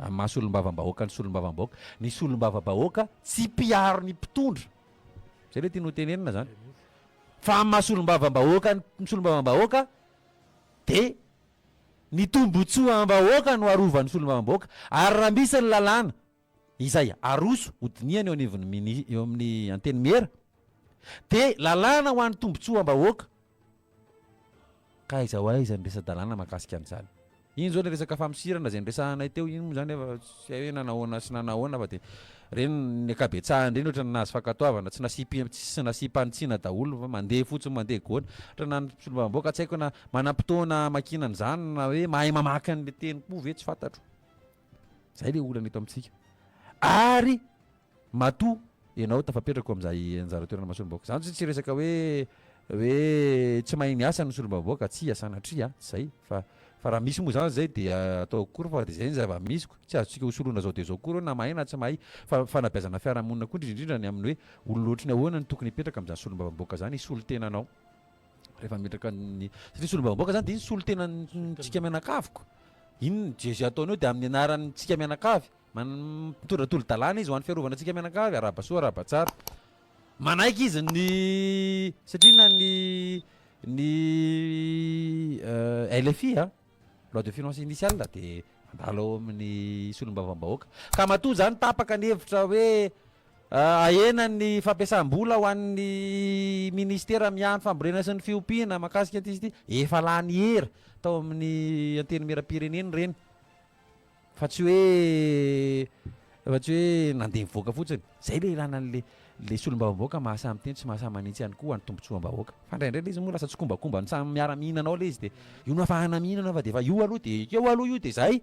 mahasolombavambahoaka ny solombavam-bahoaka ny solombava-bahoaka tsy mpiaro ny mpitondra zay le tiano tenenina zany fa mahasolombavambahoaka ny solombavambahoaka de ny tombotsoam-bahoaka no arovan'ny solombavambahoaka ary raha misy ny lalàna izay aroso hodiniany eo anivony eo amin'ny anteny mera de lalàna ho an'ny tombotsoam-bahoaka ka aiza ho aiza ny resa-dalàna mahakasika an'izany iny zao le resaka famosirana zay nyresahanay teo iny moa zany efa tsy hay hoe nanahoana sy nanahoana fa de reny ny akabetsahany reny ohatra nahazo fankatoavana tsy nasipanitsina daholo fa mandeha fotsiny mandeha goana ohatra na ny solombavambahoaka tsy haiko na manam-potoana makinana zany na hoe mahay mamaky an'le teny koa ve tsy fantatro zay le olana eto amintsika ary matoa ianao tafapetrako am'izay anjaratoerana mahasolombahoaka zany tsy resaka hoe tsy mahay ny asa ny solombavambahoaka tsy asanatria zay fa raha misy moa zany zay de atao akory fa de zay ny zava-misiko tsy azontsika hosoloana zao de zao kory na mahay na tsy mahay fa fanabeazana fiarahamonina koa indrindrindra ny amin'ny hoe olona ohatry ny ahoana ny tokony hipetraka amin'izany solombavambahoaka zany isolo tenanao rehefa mipetraka ny satria solombavambahoaka zany de iny solo tenantsika mianakaviko iny zay ataonao de amin'ny anaran'ny tsika mianakavy mitondra tolo-dalàna izy ho an'ny fiarovana tsika mianakavy araba soa araba tsara manaiky izy ny satria na ny LFI loi de finance initiale de andalo amin'ny solombavambahoaka ka matoa zany tapaka ny hevitra hoe ahena ny fampiasam-bola ho an'ny ministera miahny famborena sy ny fiompiana mahakasika aty efa lany hera tao amin'ny anteny mera-pireneny reny fa tsy hoe nandeha mivoaka fotsiny zay le ilana le solombavambahoaka mahasamy teny tsy mahasamy manitsy ihany koa any tombotsoam-bahoaka fa indraindray le izy moa lasa tsy kombakomba ny samy miara-mihinanao le izy de io no afahana mihinana fa de fa io aloha de eo aloha io de zay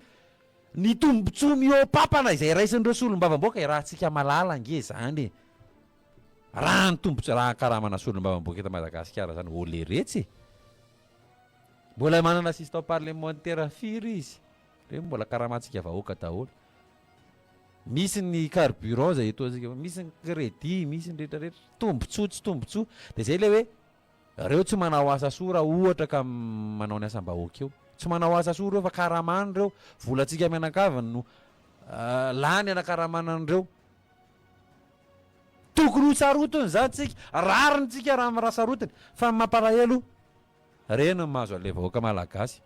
ny tombotsoa miopapana izay raisin'ireo solombavambahoaka rahantsika malala nge zany raha ny tombotso raha karamana solombavambahoaka eto Madagasikara zany ole retsy mbola manana assistant parlementaire firy izy re mbola karamantsika vahoaka daholo misy ny carburant zay etoantsika misy ny crédit misy ny rehetrarehetra tombotsoa tsy tombotsoa de zay le hoe reo tsy manao asa soa raha ohatra ka manao ny asam-bahoaka eo tsy manao asa soa reo fa karamany reo volantsika mianakaviny no lany anakaramanan'ireo tokony ho sarotiny zany tsika rariny tsika raha raha sarotiny fa mampalahelo reny no mahazo ale vahoaka malagasy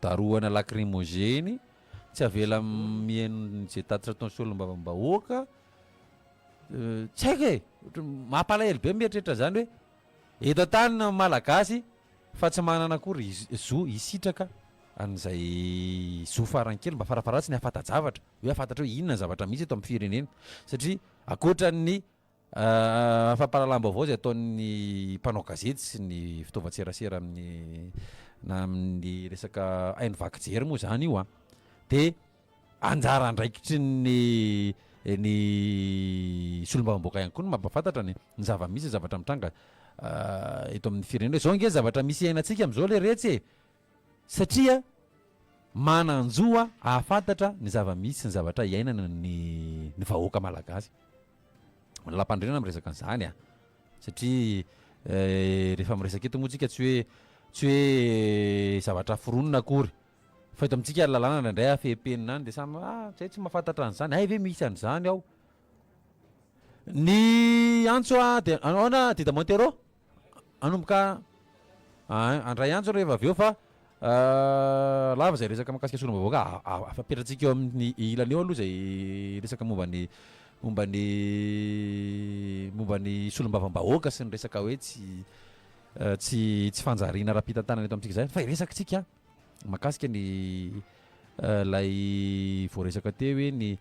daroana lacrymogène tsy avela mihaino zay tatitra ataony solombavambahoaka tsy haiko e mampalahelo be mieritreritra zany hoe eto tany na malagasy fa tsy manana akory zo hisitraka an'izay zo farankely mba farafaratsy ny afata-javatra hoe afantatra hoe inona ny zavatra misy eto amin'ny firenena satria akoatran'ny fampahalalam-baovao zay ataon'ny mpanao gazety sy ny fitaovan-tserasera na amin'ny resaka haino vaky jery moa zany io de anjara andraikitry ny solombavambahoaka ihany koa no mampafantatra ny zava-misy zavatra mitranga eto amin'ny firenena zao nge zavatra misy iainantsika am'izao le retsy e satria mananjoa ahafantatra ny zava-misy ny zavatra iainana ny vahoaka malagasy lampandrena amresaka an'izany satria rehefa miresaka eto moa tsika tsy hoe zavatra foronina akory fa eto amintsika lalàna ndraindray afepenina any de samy zay tsy mahafantatra an'izany ay ve misy an'izany ao ny antso de anaona Dida Montero anomboka andray antso rehefa avy eo fa lava zay resaka mahakasika solombavambahoaka afapetratsika eo amin'ny ilany eo aloha zay resaka momban'ny solombavambahoaka sy ny resaka hoe tsy fanjariana raha-pitantanana eto amintsika zay fa iresakitsika mahakasika ny lay voaresaka teo hoe ny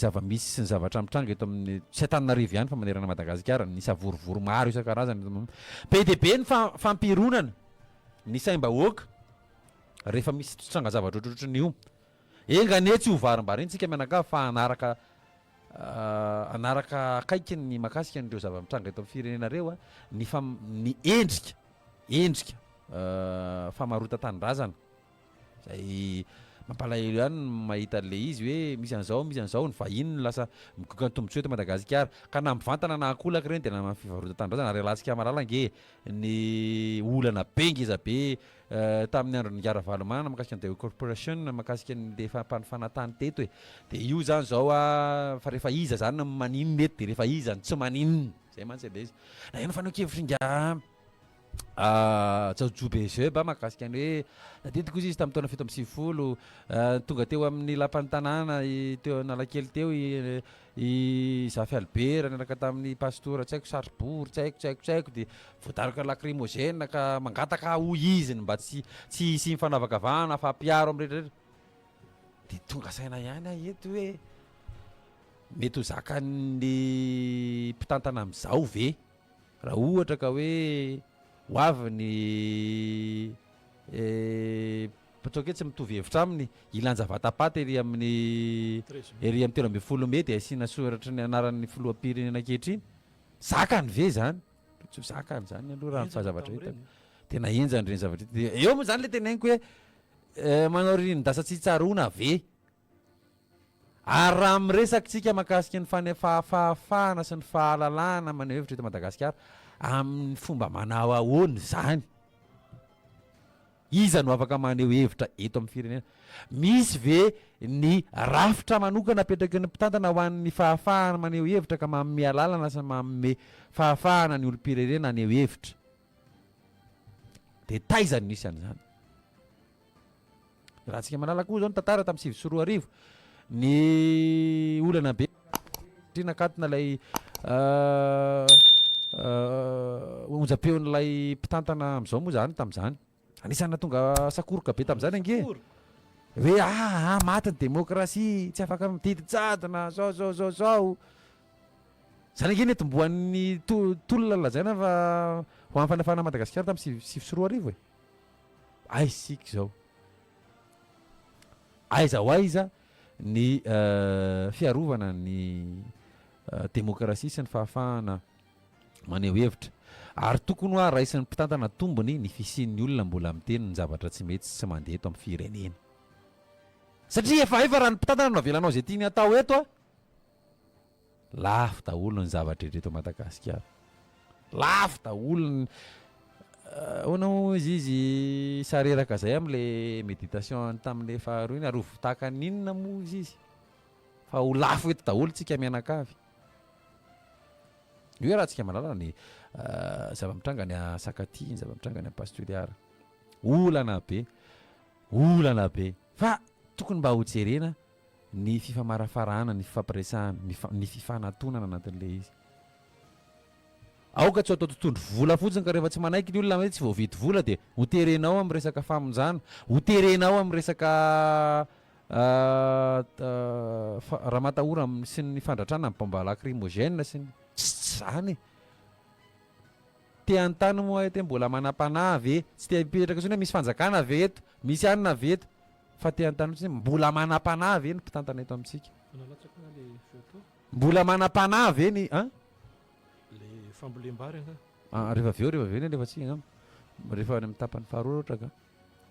zava-misy sy ny zavatra mitranga eto amin'ny tsy Antananarivo ihany fa manerana Madagasikara ny savorovoro maro isan-karazany be de be ny fampironana ny saim-bahoaka rehefa misy tranga zavatra ohatrohatry ny io engane tsy ho varim-bary iny tsika mianakavy fa anaraka akaikiny ny mahakasika n'ireo zava-mitranga eto amin'ny firenenareo ny endrika famarota-tanindrazana zay mampalahelo ihany mahita le izy hoe misy an'izao ny vahiny ny lasa mikoka ny tombotsoa eto Madagasikara ka na mivantana na akolaka reny tena fivarota-tanindrazana ary alantsika malala nge ny olana be ngeza be tamin'ny andro nigara valomana makasika ny de corporation makasika nle fanatany teto hoe de io zany zao a fa rehefa iza zany maninny mety de rehefa izany tsy maninny zay mantsy le izy na eno fanokevitry nga jaojobe ze ba makasika any hoe tadidiko izy tamin'ny taona 7 tonga teo amin'ny lapan'ny tanàna teo nalakely teo i Zafy Albert niaraka tamin'ny pastora tsy haiko Sarbour tsy haiko de voadaraka lacrymogène ka mangataka hoy iziny mba tsy mifanavakavahana fa ampiaro am'rehetrarehetra de tonga saina ihany eto hoe mety ho zakan'ny mpitantana am'izao ve raha ohatra ka hoe ho avy ny patsoke tsy mitovy hevitra aminy ilanja vatapaty ery amin'ny telo amby folo mety asiana soratry ny anaran'ny filohampirenena ankehitriny zakany ve zany tsy zakany zany aloha raha fahazavatra hita tena enjany reny zavatra de eo moa zany le tenainiko hoe manao riny dasatsy tsaroana ve ary raha miresakytsika mahakasika ny fahafahana sy ny fahalalana maneho hevitra eto Madagasikara amin'ny fomba manao ahoany zany iza no afaka maneho hevitra eto amin'ny firenena misy ve ny rafitra manokana apetraky ny mpitantana ho an'ny fahafahana maneho hevitra ka manome alalana sy manome fahafahana ny olom-pirenena aneho hevitra de taizany nisy an'izany raha tsika malala koa zao ny tantara tamin'ny 2024 ny olana be nakatona lay onjam-peon'ilay mpitantana am'izao moa zany tam'izany anisany natonga sakoroka be tam'izany ange hoe maty ny demokrasia tsy afaka mididy jadona zao zany ange netomboan'ny tolona lazaina fa ho amin'ny fanafana Madagasikara tamin'ny 2024 aisika zao aiza ho aiza ny fiarovana ny demokrasia sy ny fahafahana maneho hevitra ary tokony ho raisin'ny mpitantana tombony ny fisian'ny olona mbola miteny ny zavatra tsy mety tsy mandeha eto amin'ny firenena satria efa raha ny mpitantana no avelanao zay tiany atao eto a lafo daholo ny zavatra eto Madagasikara lafo daholo onao izy sareraka zay am'le méditation tamin'le faharoa iny ary ho votaka ninona moa izy fa ho lafo eto daholo tsika mianakavy io raha tsika malala ny zava-mitrangany a Sakaty ny zava-mitrangany a Pastoliara olana be fa tokony mba ho jerena ny fifamarafarana ny fifampiresahana ny fifanantonana anatin'le izy aoka tsy atao tontondro vola fotsiny ka rehefa tsy manaiky ny olona hoe tsy voavidy vola de ho terenao amin'ny resaka famonjana ho terenao amin'ny resaka raha matahora sy ny fandratrana amin'ny bomba lacrymogène sy ny tsy zany te antany moa te mbola manam-panahy ve tsy te hipetraka sony hoe misy fanjakana ve eto misy anina ve eto fa te antany ohatsy mbola manam-panahy ve ny mpitantana eto amintsika mbola manam-panahy ve ny rehefa aveo ny rehefa tsy rehefa any amin'ny tapany faharoa ohatra ka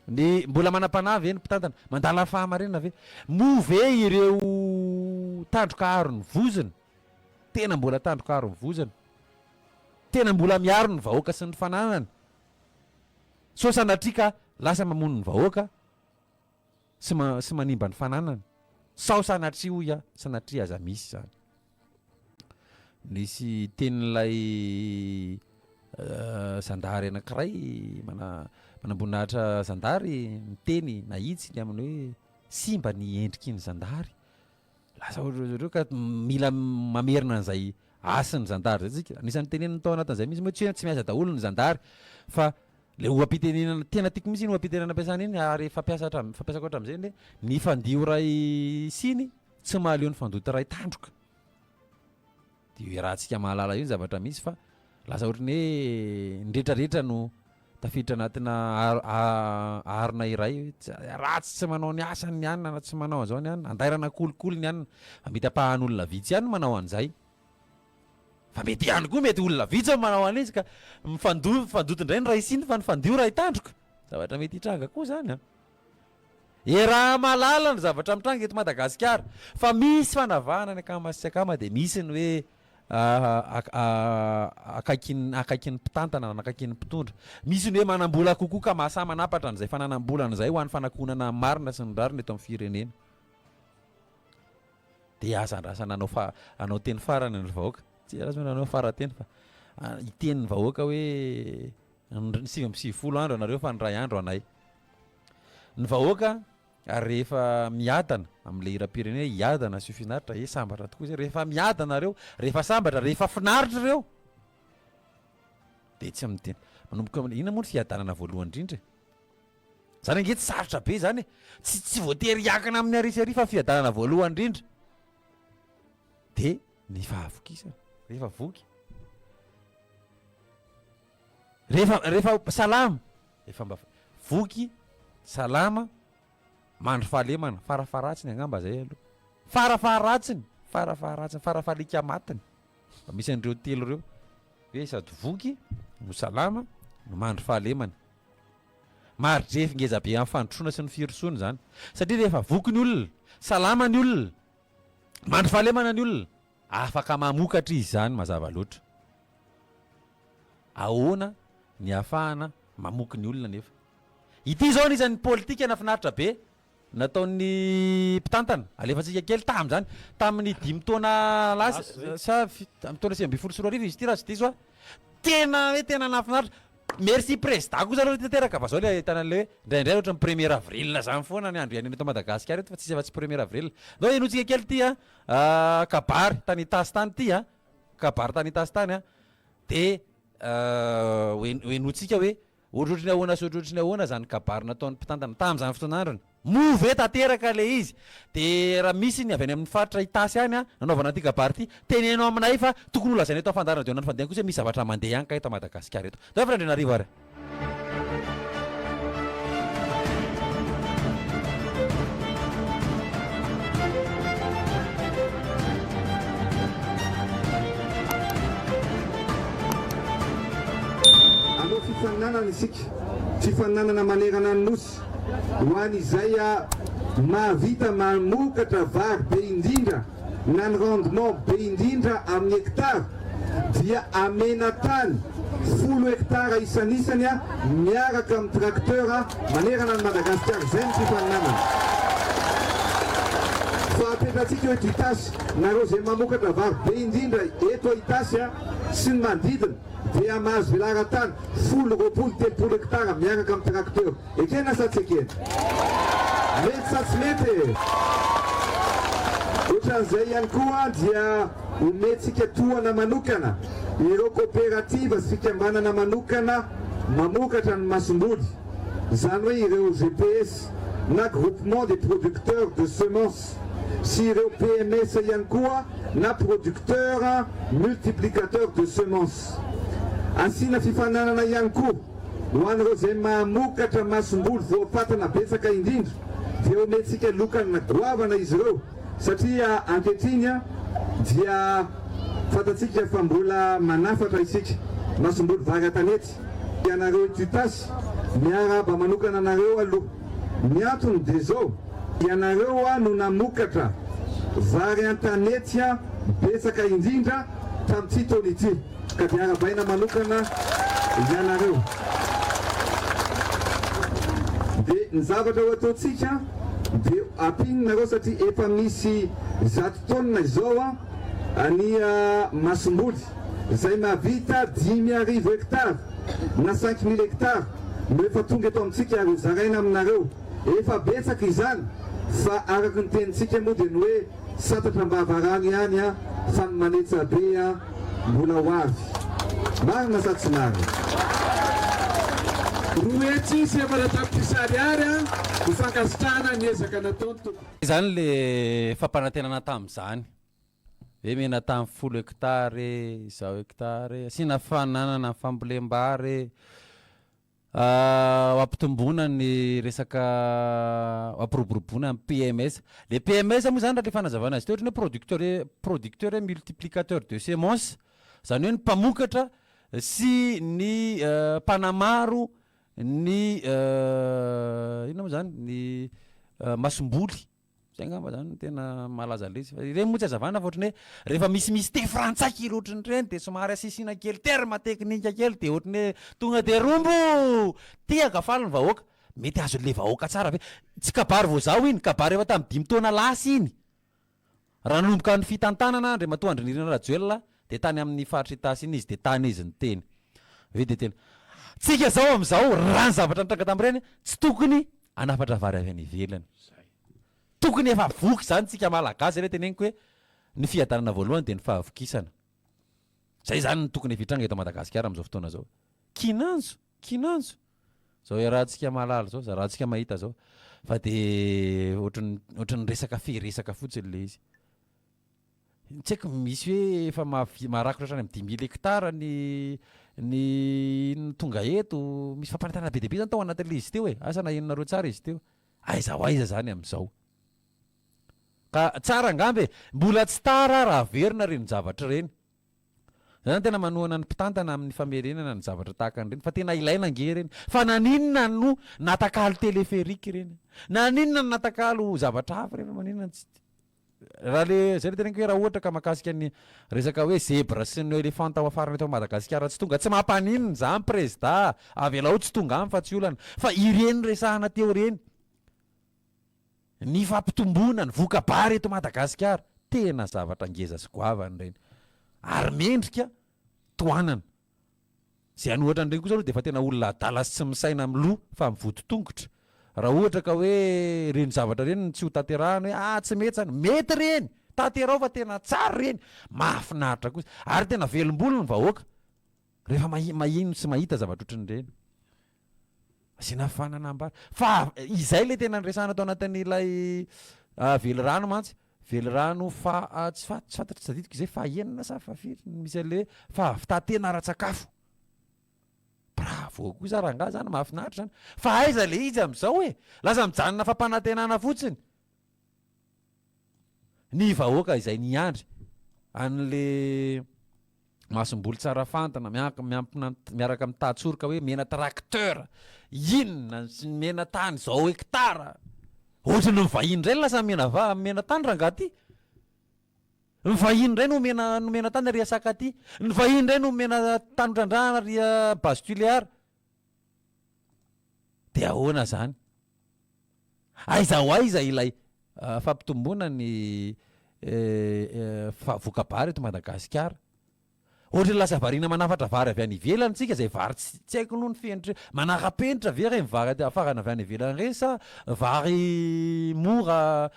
ny mbola manam-panahy ve ny mpitantana mandala fahamarinana ve mo ve ireo tandroka aro ny vozona tena mbola tandroka aro ny vozona tena mbola miaro ny vahoaka sy ny fananana so sanatrika lasa mamono ny vahoaka sy manimba ny fananana sao sanatria hoy sanatria aza misy zany nisy tenin'ilay zandary anankiray manamboninahitra zandary miteny nahitsy aminy hoe simba ny endriky ny zandary lasa ohatrao ka mila mamerina an'izay asiny zandary zay tsika anisan'ny teneniny tao anatin'izay misy moa tsy miasa daholo ny zandary fa le oam-pitenenana tena tiako misy iny oam-pitenenana ampiasana iny ary fampiasako hatram'izay le ny fandio ray siny tsy mahaleo ny fandoto ray tandroka de rahantsika mahalala io ny zavatra misy fa lasa ohatrany hoe ndretrarehetra no tafiditra anatina arina iray ratsy tsy manao ny asany ny anina na tsy manao an'izao ny anina andairana kolokolo ny anina fa mety ampahan'olona vitsy ihany manao an'izay fa mety ihany koa mety olona vitsy manao an'izy ka mifandoto indray ny ray siny fa ny fandio ray tandroka zavatra mety hitranga koa zany raha malala ny zavatra mitranga eto Madagasikara fa misy fanavahana ny akamasy tsy akama de misy ny hoe akaiky ny mpitantana na akaiky ny mpitondra. Misy ny hoe manambola kokoa ka mahasa manapatra an'izay fananambolana zay ho an'ny fanakonana marina sy ny rariny eto amin'ny firenena. De azandrasa anao teny farany ny vahoaka, tsy raha anao farateny fa itenin'ny vahoaka hoe 9 andro anareo fa ny ray andro anay. Ny vahoaka rehefa miadana amin'le hiram-pirenena hiadana sy finaritra sambatra tokoa zay rehefa miadana reo, rehefa sambatra, rehefa finaritra reo de tsy amin'ny teny manomboka inona moa ny fiadanana voalohany indrindra zany ange tsy sarotra be zany tsy voatery hiakana amin'ny arisy fa fiadanana voalohany indrindra de ny fahavokisana rehefa voky rehefa salama efa mba voky salama mandro fahalemana farafaharatsiny angamba zay aloha farafaharatsiny farafalika matiny misy an'ireo telo reo hoe sady voky no salama no mandro fahalemana maridrefy ngeza be amin'ny fandrosoana sy ny firosoana zany satria rehefa voky ny olona salama ny olona mandro fahalemana ny olona afaka mamokatra izy zany mazava loatra. Ahoana ny ahafahana mamoky ny olona nefa ity zao anisan'ny politika nafinaritra be nataon'ny mpitantana alefantsika kely tam'zany tamin'ny 5 taona lasa taona 2024 izy ity raha tsy diso tena hoe tena nafinaritra. Merci président koa zany tanteraka fa zao le ahitana le hoe indraindray ohatra ny 1er avril zany foana ny andro ianeny eto Madagasikara eto fa tsisy afa-tsy 1er avril. Nao enotsika kely ty kabary tany tasy tany ty kabary tany tasy tany de hoenotsika hoe ohatrotriny ahoana sy ohatrotriny ahoana zany kabary nataon'ny mpitantana tam'izany fotoan'androny move tanteraka le izy de raha misy ny avy any amin'ny faritra itasy any nanaovana ty kabary ty tenenao aminay fa tokony ho lazaina eto afandarana de onany fandeha kosa misy zavatra mandeha ihany ka eto Madagasikara eto. Dao Andrianarivo ary fifaninanana isika fifaninanana manerana ny nosy ho an'izay mahavita mamokatra vary be indrindra na ny rendement be indrindra amin'ny hektara dia amena tany 10 hektara isanisany miaraka amin'ny tracteur manerana ny Madagasikara. Zay ny fifaninanana fa apetratsika eto Itasy nareo zay mamokatra vary be indrindra eto Itasy sy ny manodidina dia mahazo velara-tany 10-20 hektara miaraka amin'ny tracteur. Ekena sa tsy ekena? Mety sa tsy mety? Ohatran'izay ihany koa dia ometsika tohana manokana ireo coopérative sy fikambanana manokana mamokatra ny masomboly zany hoe ireo GPS na groupement des producteurs de semences sy ireo PMS ihany koa na producteurs multiplicateurs de semences. Asina fifananana ihany koa ho an'ireo zay mamokatra masomboly voafatana betsaka indrindra dia ometsika lokana goavana izy ireo satria ankehitriny dia fatatsika fa mbola manafatra isika masomboly vary an-tanety ianareo eto Itasy miaraba manokana anareo aloha. Ny antony dia zao ianareo no namokatra vary an-tanety betsaka indrindra tamin'ity taona ity ka dia arabaina manokana ianareo. Dia ny zavatra ho ataontsika dia ampinareo satria efa misy 100 taona izao ny masomboly zay mahavita 10,000 hektara na 5,000 hektara no efa tonga eto amintsika ary zaraina aminareo efa betsaka izany fa araka ny tenitsika moa dia ny hoe satatra mbavarany ihany fa ny manetsa be mbola ho avy. Marina sa tsy marina? Roe tsisy efa tapitrisary ary mifankasitrahana ny ezaka nataony zany le fampanantenana tamin'izany hoe mena tamin'ny 10 hektara izao hektara asina fananana fambolem-bary ampitombona ny resaka ampiroboroboana amin'ny PMS. Le PMS moa zany raha le fanazavana azy teo ohatrany hoe producteur et multiplicateur de semences zany hoe ny mpamokatra sy ny mpanamaro ny inona moa zany ny masomboly zay ngamba zany tena malaza le izy ireny moa tsy azavana fa ohatrany hoe rehefa misimisy te frantsaky loatrany reny de somary asisina kely terme teknika kely de ohatrany hoe tonga de rombo tiaka faly ny vahoaka mety azo le vahoaka tsara ve tsy kabary vao zao iny kabary efa tamin'ny 5 taona lasa iny raha nanomboka ny fitantanana andre matoandry nirina rajoelina de tany amin'ny faritra itasy iny izy de tany izy ny teny ve de tena tsika zao am'izao raha ny zavatra nitranga tamin'ireny tsy tokony anafatra vary avy any ivelany tokony efa voky zany tsika malagasy re teneniko hoe ny fiadanana voalohany de ny fahavokisana zay zany ny tokony vitranga eto Madagasikara am'izao fotoana zao kinanjo zao rahantsika malala zao rahantsika mahita zao fa de ohatrany resaka resaka fotsiny le izy tsy haiko misy hoe efa maharakotra hatrany amin'ny 10 000 hectara ny tonga eto misy fampanitana be deabe zany tao anatin'le izy teo asa na inonareo tsara izy teo aiza zany am'izao ka tsara ngambe mbola tsy tara raha verina reny zavatra reny zany tena manohana ny mpitantana amin'ny famerenana ny zavatra tahaka an'ireny fa tena ilaina nge reny fa naninona no natakalo teleferiky reny naninona no natakalo zavatra hafa rehefa maninona raha le zay le teneniko hoe raha ohatra ka mahakasika ny resaka hoe zebra sy ny elefanta ao afarany eto Madagasikara tsy tonga tsy mampaninona zany président avela ao tsy tonga any fa tsy olana fa ireny resahana teo reny ny fampitomboana ny vokabary eto Madagasikara tena zavatra ngeza sy goavany reny ary mendrika toanana zay anohatra an'ireny kosa aloha de efa tena olona adala sy tsy misaina amiloha fa mivoto tongotra raha ohatra ka hoe reny zavatra reny tsy ho tanterahana hoe tsy mety zany mety reny tanterao fa tena tsara reny mahafinaritra kosa ary tena velombolo ny vahoaka rehefa mahino sy mahita zavatra ohatran'ireny asina fananambary fa izay le tena nyresahana tao anatin'ilay velirano mantsy velirano tsy fantatry tsadidiko izay fahenina sa fafiry misy an'le fa fitatena ara-tsakafo bravo kosa raha nga zany mahafinaritra zany fa aiza le izy am'izao lasa mijanona fampanantenana fotsiny ny vahoaka izay niandry an'le masomboly tsara fantana miaraka mitatsorika hoe mena tracteur inona mena tany zao hektara ohatrany mivahiny reny lasa mena tany rangaty mivahiny ray no mena tany ria sakaty ny vahiny ray no mena tany trandrahana ria bastuliara de ahoana zany aiza ilay fampitomboana ny vokabary eto Madagasikara ohatra lasa varina manafatra vary avy any ivelany tsika zay vary tsy haiko noho ny fenitra manaka-penitra ve reny vary afarana avy any ivelany reny sa vary mora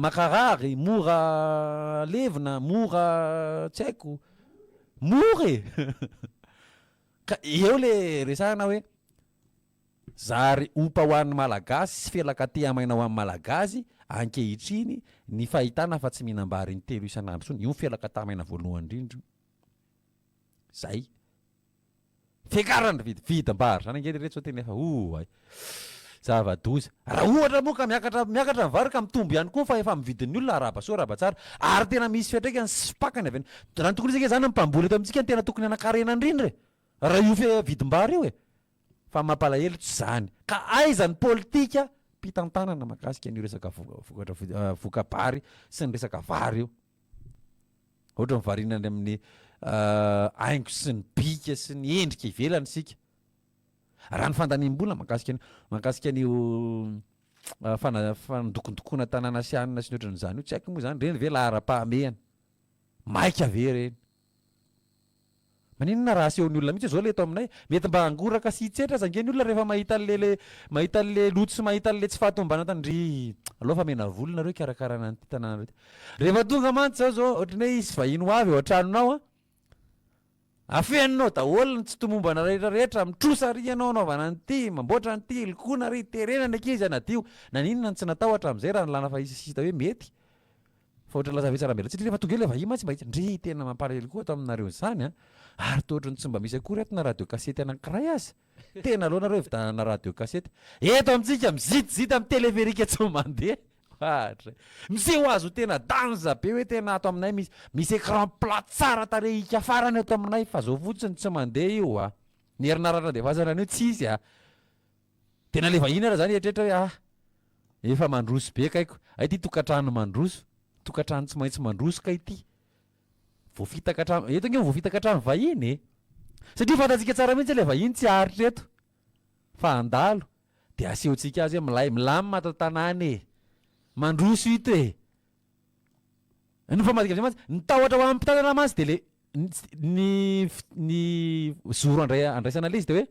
makarary mora levina mora tsy haiko mora ka eo le resahana hoe zary opa ho an'ny malagasy sy felaka te amaina ho an'ny malagasy ankehitriny ny fahitana fa tsy mihinam-bary ny 3 isan'andro tsony io felaka tamaina voalohany indrindra zay fiakarana vidim-bary zany angely reto tena efa ay zava-doza raha ohatra moa ka miakatra vary ka mitombo ihany koa fa efa mividin'ny olona arabasoa rabatsara ary tena misy fiatraikany sy pakany avy raha ny tokony isika zany mpamboly eto amintsika ny tena tokony anakarena indrindra raha io vidim-bary io fa mampalahelo tsy zany ka aiza ny politika mpitantanana mahakasika an'io resaka vokabary sy ny resaka vary io ohatra mivarinany amin'ny aingo sy ny bika sy ny endrika ivelany sika raha ny fandanim-bola mahakasika an'io fandokondokoana tanàna sy anina sy ny ohatran'izany io tsy haiko moa zany reny ve lahara-pahamehana maika ve reny maninona raha asehoan'ny olona mihitsy zao le eto aminay mety mba angoraka sy hitsetra zangeny olona rehefa mahita an'le loto sy mahita an'le tsy fahatombana tandry aloha fa mena volona reo karakarana an'ity tanàna rety rehefa tonga mantsy zao ohatrany hoe isy vahiny ho avy ao an-tranonao afeninao daholony tsy tomombana rehetrarehetra mitrosa ry ianao anaovana an'ity mamboatra an'ity ilokona ry terenana ankizy anadio naninona ny tsy natao hatram'izay raha nylana fa isisita hoe mety fa ohatra laza vetsarambela tsy rehefa tonga le vahiny mantsy mba ndry tena mampalahelo koa atao aminareo zany ary tohatrany tsy mba misy akory eto na radio kasety anankiray azy tena aloha nareo vidanana radio kasety eto amintsika mizitizita amin'ny teleferika tsy mandeha miseho azo tena danja be hoe tena ato aminay misy écran plat tsara tarehika farany ato aminay fa zao fotsiny tsy mandeha io ny herinaratra de fasana an'io tsy izy tena le vahiny ara zany eritretra hoe efa mandroso be kaiko ay ty tokantrano mandroso tokantrano tsy maintsy mandroso ka ity voafitakatrano eto nge voafitakatrano vahiny satria fantatsika tsara mihitsy le vahiny tsy aritra eto fa andalo de asehotsika azy hoe milay milamina atao tanàna mandroso ito nofa madika am'zay mantsy nitahotra ho am'mpitanana mantsy de le ny zoro andraisana le izy de hoe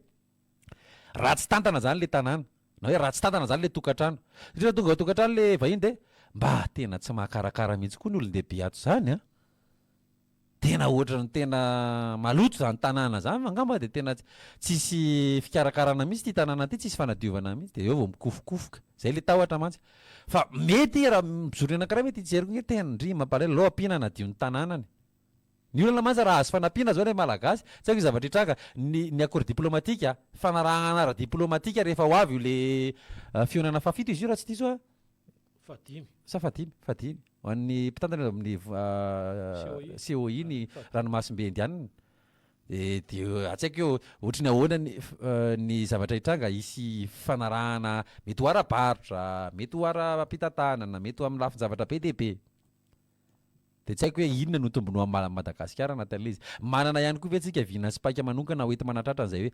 ratsy tantana zany le tanàna na hoe ratsy tantana zany le tokantrano satria tonga tokantrano le vahiny de mba tena tsy mahakarakara mihitsy koa ny olon-dehibe ato zany tena ohatra ny tena maloto zany tanàna zany angamba de tena tsisy fikarakarana mihitsy ty tanàna ty tsisy fanadiovana mihitsy de eo vao mikofokofoka zay le tahotra mantsy fa mety raha mizorony anankiray mety hijeriko hoe tena ndry mampalahelo lao ampina nadio ny tanànany ny olona mantsy raha azo fanampiana zao le malagasy tsy haiko zavatra hitranga ny accord diplomatika fanarahana ara-diplomatika rehefa ho avy io le fionana fafito izy io raha tsy diso fadimy ho an'ny mpitantana amin'ny COI ny ranomasimbe indianina de atsaiko eo ohatry ny ahoana ny zavatra hitranga isy fanarahana mety ho ara-barotra mety ho ara-pitantanana mety ho amin'ny lafiny zavatra be dehibe de tsy haiko hoe inona no tombony Madagasikara anatin'le izy manana ihany koa ve tsika vina spaka manokana ho ety manatratra an'izay hoe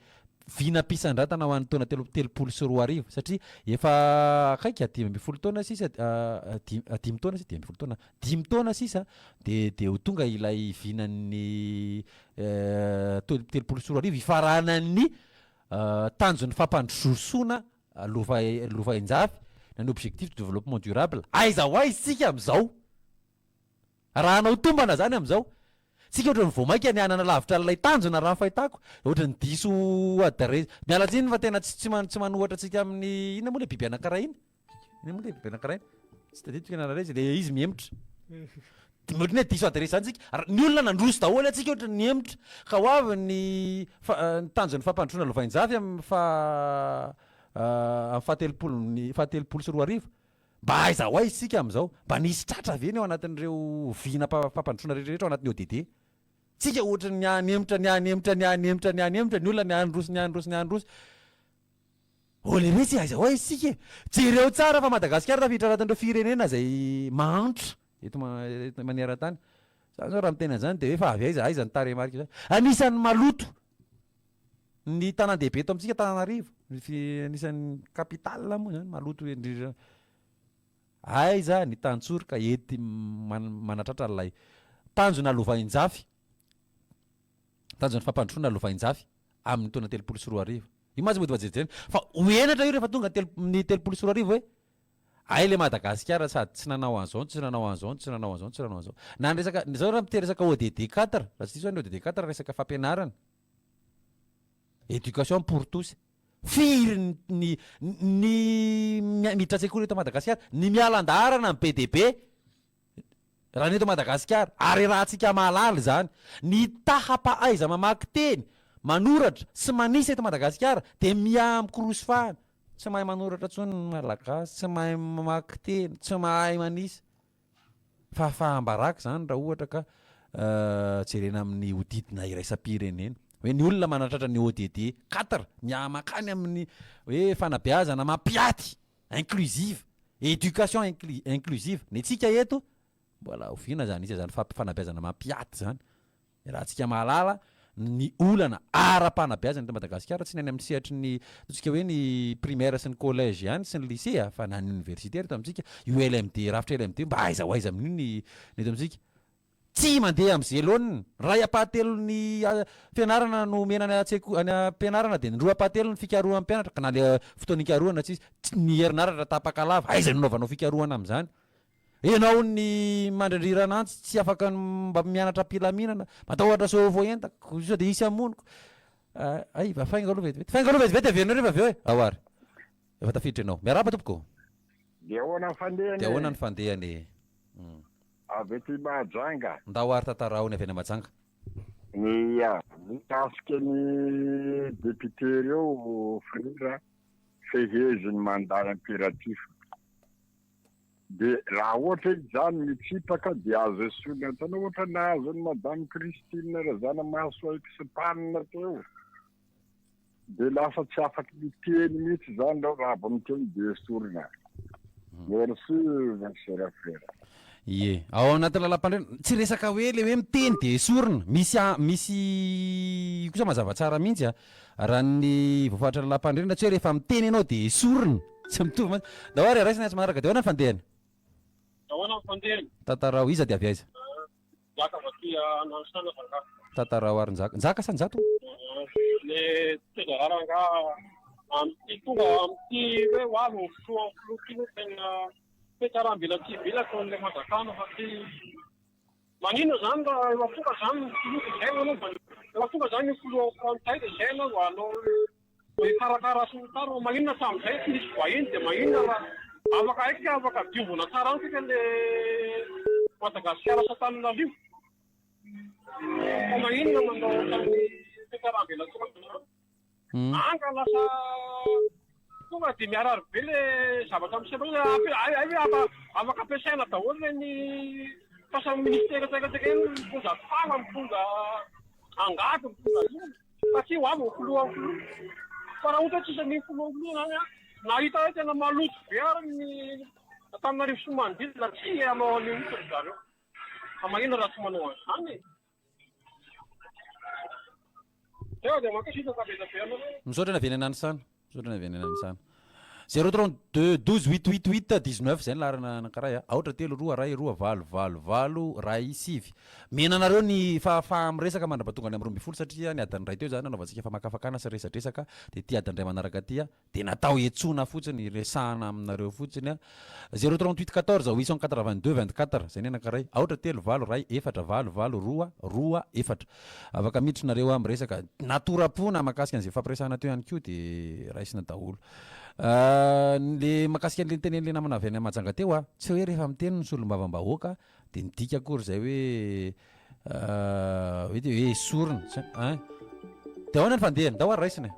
vina mpisandratana ho an'ny taona 34 satria efa kaiky 10 taona sisa 10 taona sy 10 taona 10 taona sisa de ho tonga ilay vinan'ny 34 ifaranan'ny tanjon'ny fampandrosoana lova injafy na ny objectif de développement durable aiza ho aizy tsika am'izao raha anao tombana zany am'izao tsika ohatra ny voamaika ny anana lavitra n'ilay tanjona raha fahitako ohatra ny diso adare mialatsiny fa tena tsy manohatra tsika amin'ny ina moa le biby anakara iny tsy tadidiko anana izy le izy miemitra ohatry ny hoe diso adare zany tsika ny olona nandroso daholo atsika ohatra ny emitra ka ho avy ny tanjon'ny fampandrosoana lovainjafy amin'ny fahatelopolo sy 4 mba aiza ho aizy sika am'izao mba nisy tratra veny eo anatin'ireo vina fampandrosoana rehetrarehetra ao anatin'ny ODD tsika ohatra ny anemitra ny olona ny androso ole re tsy aiza ho aizy sika jereo tsara fa Madagasikara tafiditra anatin'ireo firenena zay mahantra eto maneran-tany zany zao raha mitena zany de hoe fa avy aiza ny taremarika zany anisan'ny maloto ny tanàn-dehibe eto amintsika Antananarivo anisan'ny kapitala moa zany maloto indrindra aiza ny tantsory ka ety manatratra lay tanjona lovainjafy tanjona fampandrosoana lovainjafy amin'ny taona 34 io matsy mody vajerijeny fa hoenatra io rehefa tonga ny 34 hoe ay le Madagasikara sady tsy nanao an'zao na resaka zao raha miteresaka ODD 4 raha tsy diso ny ODD 4 resaka fampianarana éducation pour tous firy ny miditra sekoly eto Madagasikara ny mialan-darana ny PDB raha ny eto Madagasikara ary raha tsika mahalala zany ny tahapa-aiza mamaky teny manoratra sy manisy eto Madagasikara de miamikorosofahana tsy mahay manoratra tsony ny malagasy tsy mahay mamaky teny tsy mahay manisy fa fahambaraka zany raha ohatra ka jerena amin'ny hodidina iraisam-pirenena hoe ny olona manatratra ny ODD 4 miamakany amin'ny hoe fanabeazana mampiaty inclusive éducation inclusive ny tsika eto mbola oviana zany isy zany fanabeazana mampiaty zany raha tsika mahalala ny olana ara-panabeazana eto Madagasikara tsy nany amin'ny sehatry ny tsika hoe ny primaire sy ny collège ihany sy ny lycée fa na ny universitaire eto amintsika ULMD rafitra LMD mba aiza ho aiza amin'io ny eto amintsika tsy mandeha amin'izay loany ray apahatelon'ny fianarana no mena any ampianarana de ny roa apahatelony ny fikaroana ampianatra ka na le fotoana ikaroana tsisy ny herinaratra tapaka lava aiza ny naovanao fikaroana amin'izany ianao ny mandrindriranantsy tsy afaka mba mianatra ampilaminana matahotra so voentako so de isy amoniko ay fainga aloha vetivety averinao rehefa aveo ahoary efa tafiditra ianao miaraba tompoko de ahoana ny fandehany avy ety Mahajanga nda ho ary tantarao ny avy any Mahajanga mikasika ny député reo frira feheziny manday impératif de raha ohatra izy zany mitsipaka de azo esolona tana ohatra nahazo ny madame Christine Razanamaso Ekspanina teo de lasa tsy afaky miteny mihitsy zany reo raha vo miteny de esorina Merci monsieur Rafera. Ie, ao anaty lalam-pandrena tsy resaka hoe le hoe miteny de esorina, misy kosa mazava tsara mihitsy raha ny voafaritra lalam-pandrena tsy hoe rehefa miteny ianao de esorina, tsy mitovy. Dahory raisina tsy manaraka de ahoana ny fandehany? Ahoana ny fandehany? Tantarao iza de avy aiza? Zaka vaty Nanisana Zaka. Tantarao ary Nzaka sa Njato? Le Tegararanga amin'ity tonga amin'ity hoe hoavy ny fisoa filoky no tena fetsarambila tsy bilako n'le Mazakana fa ty manino zany raha eo atonga zany ny filoky zay anaovany. Eo atonga zany ny filoha frantsay de zay anao anao karakara sontaro maninona tamin'izay tsy misy vahiny de maninona raha afaka aika afaka diovina tsara antsika le Madagasikara satanina livo. Fa maninona manao tamin'ny fetsarambila tonga anga lasa tonga de miarary be le zavatra misy afaka ampiasaina daholo le ny fasan'ny ministera tsakatsaka eny miponza fala miponza angady miponza ino fa tsy ho avy ny filoha fa raha ohatra tsisa ny filoha zany nahita hoe tena maloto be ary ny Antananarivo sy Manodidina tsy anao an'io mihitsy zareo fa maninona raha tsy manao an'izany. Misaotra ny avy any Nanisana, misaotra ny avy any Nanisana. 032 12 888 19 zay ny larana anankiray aotra telo roa ray roa valo valo valo ray sivy. Menanareo ny fahafaha miresaka mandrapatonga ny amin'ny 12 satria ny adiny ray teo zany anaovantsika famakafakana sy resadresaka de ty adiny ray manaraka ty de natao etsona fotsiny resahana aminareo fotsiny 038 14 882 24 zay ny anankiray aotra telo valo ray efatra valo valo roa roa efatra. Afaka miditra nareo miresaka natorapona makasika an'izay fampiresahana teo ihany koa de raisina daholo. Le makasika an'le tenen'le namana avy any Mahajanga teo tsy hoe rehefa miteny ny solombavam-bahoaka de midika akory zay hoe hoe esorina de ahoana ny fandehany dahoary raisina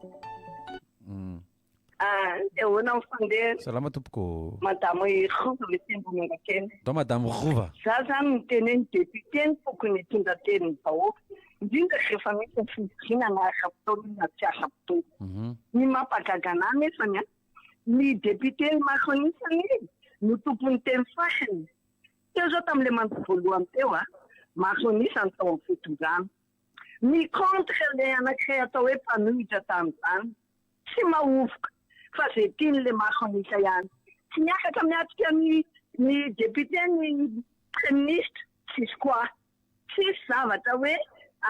ahoana ny fandehany salama tompoko madamo Rova le tembonangakeny dao madame Rova za zany ny teneny député ny tokony hitondra tenin'ny vahoaka indrindra rehefa misy ny fivoriana na asa-potoana na tsy asa-potoana ny mampagaga anahy nefany ny député ny Macronisany no tompony teny fasiny teo zao tamin'le mandro voalohany teo Macronisany tao amin'ny fitondrana ny contre le anankiray atao hoe mpanohitra tamin'izany tsy mahofoka fa zay tian'le Macronisa ihany tsy miakatra miatrika ny député ny premier ministre tsisy koa tsisy zavatra hoe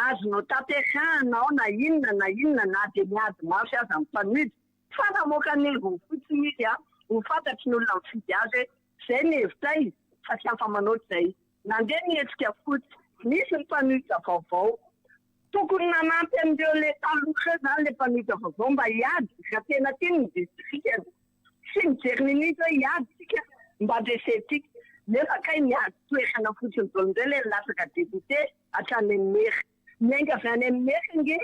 azonao tapehanao na inona na de miady mafy aza amin'ny mpanohitra fa namoaka ny elvo fotsiny izy ho fantatry ny olona mifidy azy hoe zay ny hevitray fa tsy afa-manoatra zay nandeha nihetrika fotsy misy ny mpanohitra vaovao tokony nanampy amin'ireo le taloha zany le mpanohitra vaovao mba hiady raha tena tiany ny distrikany sy mijery ninitra hoe hiady sika mba desetika nefa kay miady toerana fotsiny dolondreo le lasaka député hatrany amin'ny mery miainga avy any amin'ny mery nge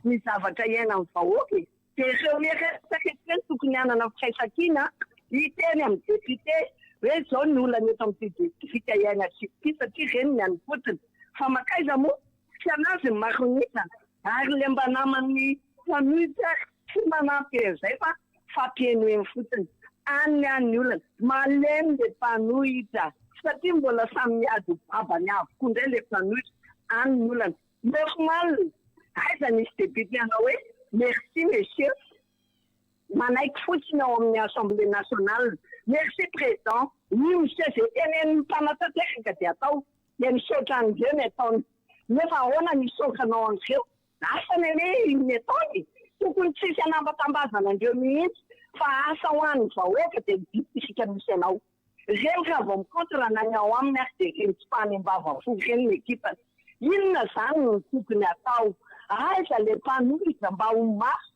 ny zavatra iaina amin'ny vahoaka de ireo miaresaketseny tokony hanana firaisankina hiteny amin'ny député hoe zao ny olana eto amin'ny distrika iaina tsipy satria reny ny any fotiny fa makaiza moa tsy anazy ny Macronisa ary le mba naman'ny mpanohitra tsy manampy zay fa fampienoeny fotsiny any olana malemy le mpanohitra satria mbola samy miady babany avokoa ndray le mpanohitra any olana normal aiza nisy député anao hoe merci monsieur manaiky fotsiny ao amin'ny assemblée nationale merci président io monsieur zay tenen'ny mpanatanteraka de atao de misaotra an'ireo ny ataony nefa ahoana misokranao an'ireo asany hoe iny ataony tokony tsisy anambatambazana andreo mihitsy fa asa ho an'ny vahoaka de midipisika misy anao reny raha vao mikontra nany ao aminy ary de reny tsy fanembava fo reny ny ekipany inona zany ny tokony atao aiza le mpanohitra mba ho mafy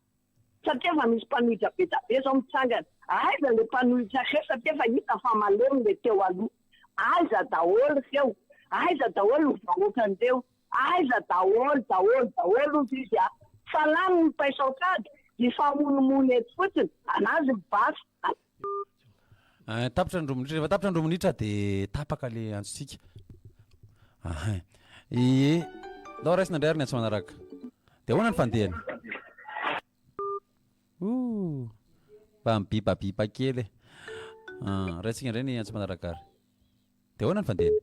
satria efa misy mpanohitra be da be zao mitsangana aiza le mpanohitra reo satria efa hita fa malemy le teo aloha aiza daholo reo aiza daholo vahoaka andreo aiza daholo izy fa lany ny paisaokady ny famonomony eto fotsiny anazy mibasy tapitra andromonitra rehefa tapitra andromonitra de tapaka le antsosika dao raisina ndray ary ny antsy manaraka de ahoana ny fandehany mba mibipabipa kely Raitsika indray ny Antso Manarakara. Dia ahoana ny fandehany?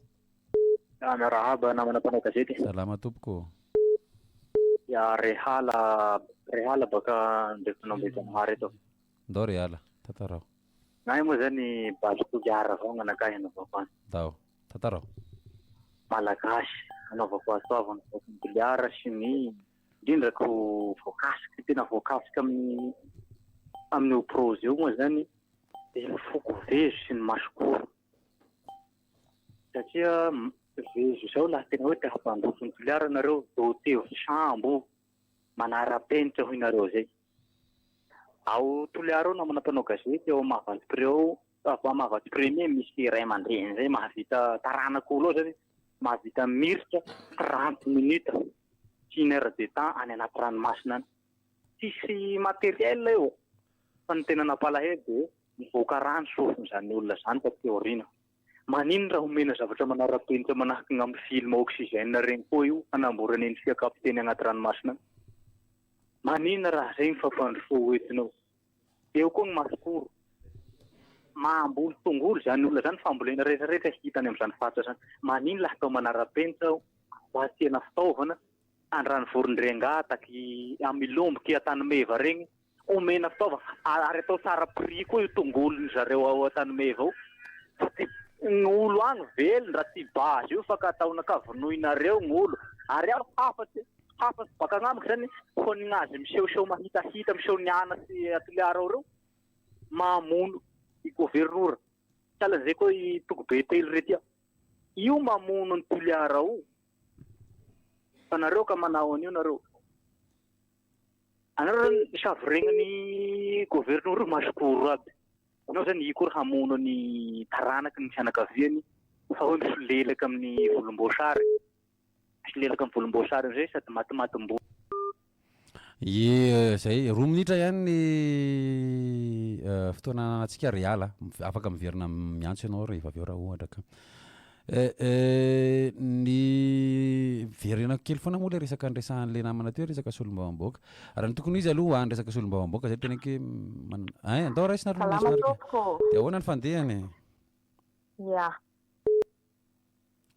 Miarahaba namana mpanao gazety. Salama tompoko. Ya rehala baka ndefanao Bejanahary eto. Ndao rehala, tantarao. Nahay moa zany basiko gara avao gn'anakahy anaovako any. Ndao, tantarao. Malagasy anaovako aso avy anaovako miliara sy ny indrindrako voakasika tena voakasika amin'ny prozy io moa zany ny foko vezo sy ny masokoro. Satria vezo zao laha tena hoe te hampandroso ny miliara nareo dote sambo manara-penitra hoy nareo zay. Ao Toliara namana mpanao gazety ao Mahavanty Premier misy ray aman-dreny zay mahavita taranak'olo zany mahavita miritra 30 minutes sy 1 heure de temps any anaty ranomasina. Tsisy matériel eo fa ny tena napalahelo mivoaka rano sofin'izany olona zany taty aoriana. Manino raha homena zavatra manara-penitra manahaky amin'ny film oxygène regny koa io hanamborana ny fiakapiteny anaty ranomasina. Manino raha zay mifampandroso hoentinao. Eo koa ny masokoro. Mahamboly tongolo zany olona zany fambolena rehetrarehetra hitany amin'izany fatra zany. Manino laha atao manara-penitra mba tena fitaovana andrany vorondrengataky amilomboky Antanimeva regny omena fitaovana ary atao tsara prix koa io tongolony zareo ao Antanimeva ao. Ny olo agny velona raha ty base io fa ka ataona ka vonoinareo ny olo ary ao hafatsy baka agnamiko zany ho ny azy misehoseho mahitahita miseho ny anatsy Toliara ao reo mamono i gouvernoura salan'izay koa i Togobe telo retia io mamono ny Toliara ao fa nareo ka manao an'io nareo anareo isaviregnany gouvernoura masokoro aby anao zany ikory hamono ny taranaky ny fianakaviany fa hoe misy lelaka amin'ny volomboasary lelaka amin'ny volomboasary amizay sady matimatim-bola. Zay 2 minitra ihany ny fotoana antsika rehala afaka miverina miantso ianao rehefa avy eo raha ohatra ka ny verena kely foana moa le resaka andresahan'le namana teo resaka solombavamboaka raha ny tokony izy aloha any resaka solombavamboaka zay tena ke andao raisina dia ahoana ny fandehany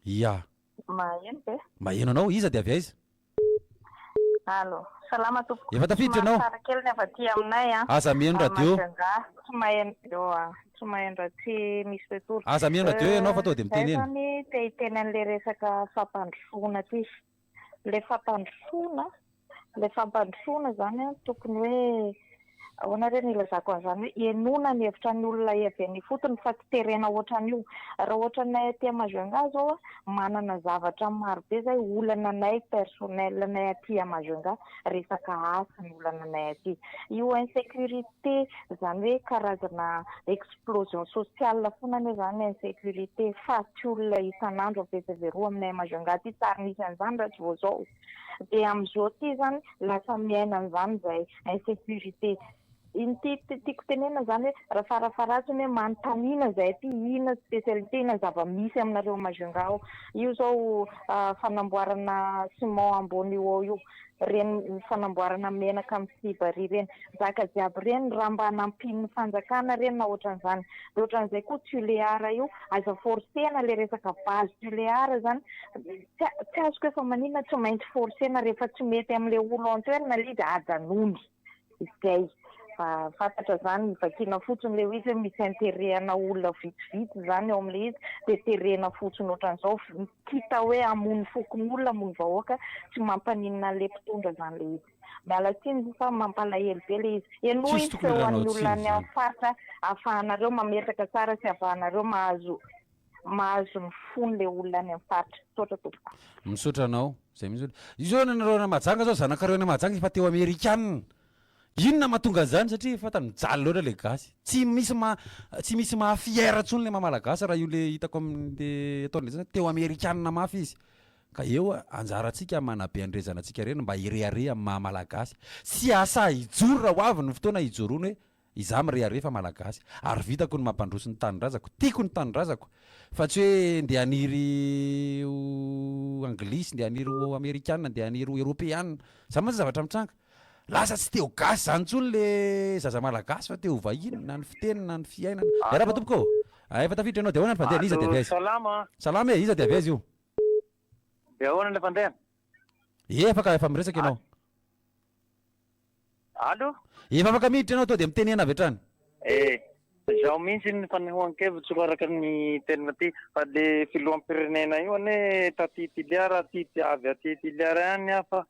ya maheno anao iza dia avy aiza salama tompoko. Efa tafiditra anao? Tsara kely nefa aty aminay Asa mihaino radio? Tsy maheno tsy misy tontolo. Asa mihaino radio ianao fa tonga dia miteny eny? Zany te hiteny an'le resaka fampandrosoana ty. Le fampandrosoana zany tokony hoe ahoana re ny ilazako an'izany hoe enona ny hevitra ny olona eveny fotony fa tsy terena ohatran'io. Raha ohatranay aty Majunga zao manana zavatra marobe zay olananay personnel-nay aty Majunga resaka asa ny olananay aty. Io insécurité zany hoe karazana explosion sociale foana zany insécurité faty olona isan'andro ampesaveroa aminay Majunga aty tsara nisy an'izany raha tsy vao zao. Dia amin'izao ty zany lasa miaina an'izany zay insécurité. Tiako tenena zany hoe raha farafaratsiny hoe manontaniana zay ty ina spécialité ina zava-misy aminareo Majunga ao. Io zao fanamboarana ciment ambony io reny fanamboarana menaka amin'ny sibary reny zaka jiaby reny raha mba nampin'ny fanjakana reny na ohatran'izany. Ohatran'izay koa Toliara io aza forsena le resaka base Toliara zany tsy azoko efa maninona tsy maintsy forsena rehefa tsy mety amin'le olo an-toerana le izy ajanony izay. Fantatra zany vakina fotsiny le izy misy interena olona vitsivitsy zany ao amin'le izy dia terena fotsiny ohatran'izao kita hoe amono fokon'olona amono vahoaka tsy mampaninona le mpitondra zany le izy. Miala tsiny fa mampalahelo be le izy. Enoy feoan'ny olona any amin'ny faritra ahafahanareo mametraka tsara sy ahafahanareo mahazo ny fony le olona any amin'ny faritra. Misaotra tompoko. Misaotra anao zay misaotra. Izo nanareo na Mahajanga zao zanakareo na Mahajanga efa teo Amerikanina. Inona mahatonga an'izany satria fatany mijaly loatra le gasy. Tsy misy mahafiera ntsony le mamalagasy raha io le hitako amin'le ataon'le zany teo Amerikanina mafy izy. Ka eo anjarantsika manabe andrezanantsika reny mba hireare amin'ny mahamalagasy. Sy asa hijoro raha ho avy ny fotoana hijoroany hoe izaho mireare fa malagasy ary vitako ny mampandroso ny tanindrazako, tiako ny tanindrazako. Fa tsy hoe ndeha haniry anglisy, ndeha haniry amerikanina, ndeha haniry europeanina. Zany mantsy zavatra mitranga. lasa tsy te ho gasy zany ntsony le zaza malagasy fa te ho vahiny na ny fiteny na ny fiainana. Iaraba tompoko. Efa tafiditra ianao de ahoana ny fandehana iza de avy aiza? Salama iza de avy aiza io? De ahoana le fandeha? Efa miresaka ianao. Allo? Efa afaka miditra ianao to de mitenena avy hatrany. Zaho mihitsy ny fanehoan-kevitry araka ny tenina ty fa le filoham-pirenena io ane taty tiliara avy aty tiliara ihany fa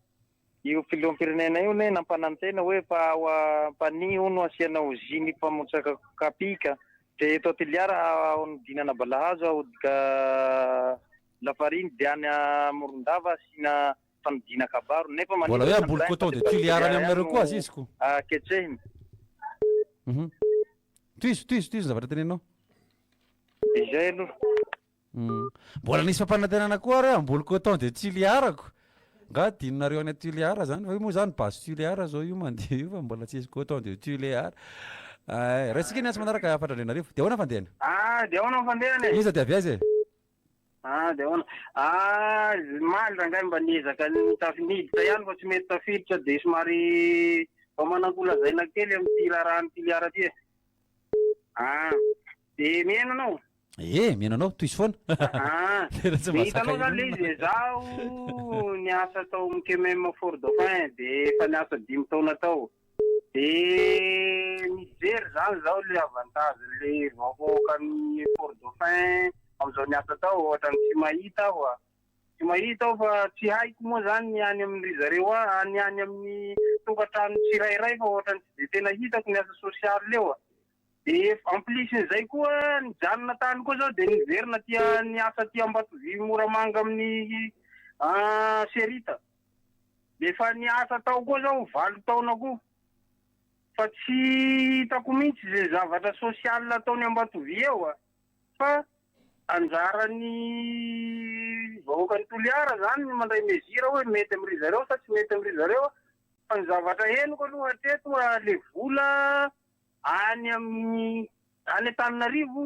io filoham-pirenena io ne nampanantena hoe mpani no asiana oziny mpamotsaka kapika de eto tiliara dinana balahazo ahodika lafariny de any Morondava asina fanodina kabaro nefa mbola hoe ambolo coton de tiliara any aminareo koa aziziko. Ketrehiny. Toizo zavatra tenenao. Izay aloha. Mbola nisy fampanantenana koa re ambolo coton de tiliarako. Nga dinonareo any tiliara zany fa io moa zany base tiliara zao io mandeha io fa mbola tsisy coton de tiliara. Resaka ny asa manaraka Fandrianarivo. De ahoana fandehana? De ahoana fandehana? Iza de avy aiza? De ahoana? Maly rangahy mba niezaka tafiditra ihany fa tsy mety tafiditra de somary mba manangolazaina kely amin'ny raharahany tiliara ty. De mihaino anao? Mihaino anao, toizy foana. Hitanao zany le izy zaho niasa tao Mkemem Fort Dauphin de efa niasa 5 taona tao. De mijery zany zao le avantage le vahoaka ny Fort Dauphin am'izao niasa tao ohatra ny tsy mahita aho tsy mahita aho fa tsy haiko moa zany any amin'ny zareo any amin'ny tokantrano tsirairay fa ohatra ny tsy de tena hitako ny asa sosialy leo de en plus zay koa nijanona tany koa zao de niverina tia niasa tia Ambatovy Moramanga amin'ny Serita de fa niasa tao koa zao 4 taona koa fa tsy hitako mihitsy zay zavatra sosialy ataony Ambatovy eo fa anjarany vahoakany toliara zany mandray mezira hoe mety amry zareo sa tsy mety amry zareo fa ny zavatra henoko aloha hatreto le vola any amin'ny any Antananarivo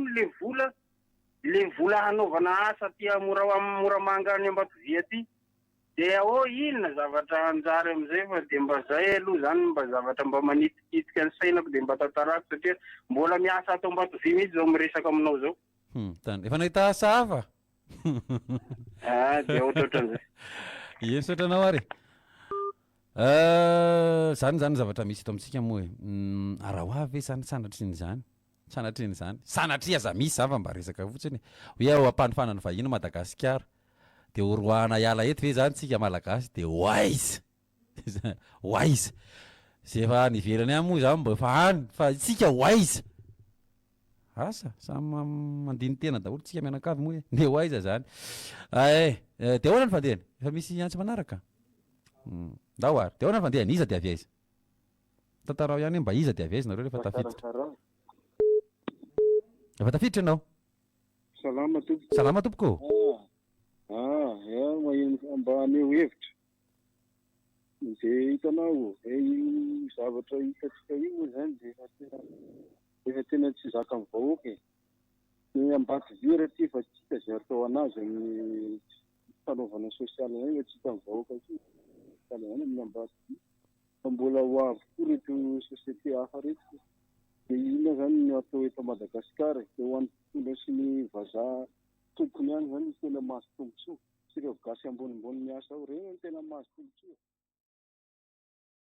le vola hanaovana asa tia Moramanga any Ambatovy aty de inona zavatra anjary am'izay fa de mba zay aloha zany mba zavatra mba manitikitika ny sainako de mba tantarako satria mbola miasa ato Ambatovy mihitsy zao miresaka aminao zao. Tany efa nahita asa hafa. De ohatrohatran'izay. Eny sotranao ary. Zany zavatra misy eto amintsika moa raha ho avy sanatriny zany. Sanatria za misy za fa mba resaka fotsiny hoe ao ampanofanany vahiny Madagasikara de oroana hiala eto ve zany tsika malagasy de wise. Zay efa niverany any moa zany mba efa any fa tsika wise. Asa samy mandiny tena daholo tsika mianakavy moa ne wise zany. De ahoana ny fandehana? Efa misy antsy manaraka. Dahoary, de ahoana ny fandehana? Iza de avy aiza? Tantarao ihany mba iza de avy aiza nareo rehefa tafiditra. Efa tafiditra ianao? Salama tompoko. Salama tompoko. Mba aneo hevitra. Izay hitanao, zavatra hitatsika io zany de efa tena tsy zaka amin'ny vahoaka e. Ny Ambatovy raha fa tsika zay atao anazy ny fanaovana sosialy zany tsika amin'ny vahoaka ity. Sosialy zany amin'ny Ambatovy. Fa mbola ho avy koa reto sosiete hafa reto. De inona zany ny atao eto Madagasikara de ho an'ny mpitondra sy ny vazaha tompony ihany zany tena mahazo tombontsoa. Sireo gasy ambonimbony miasa ao regny tena mahazo tombontsoa.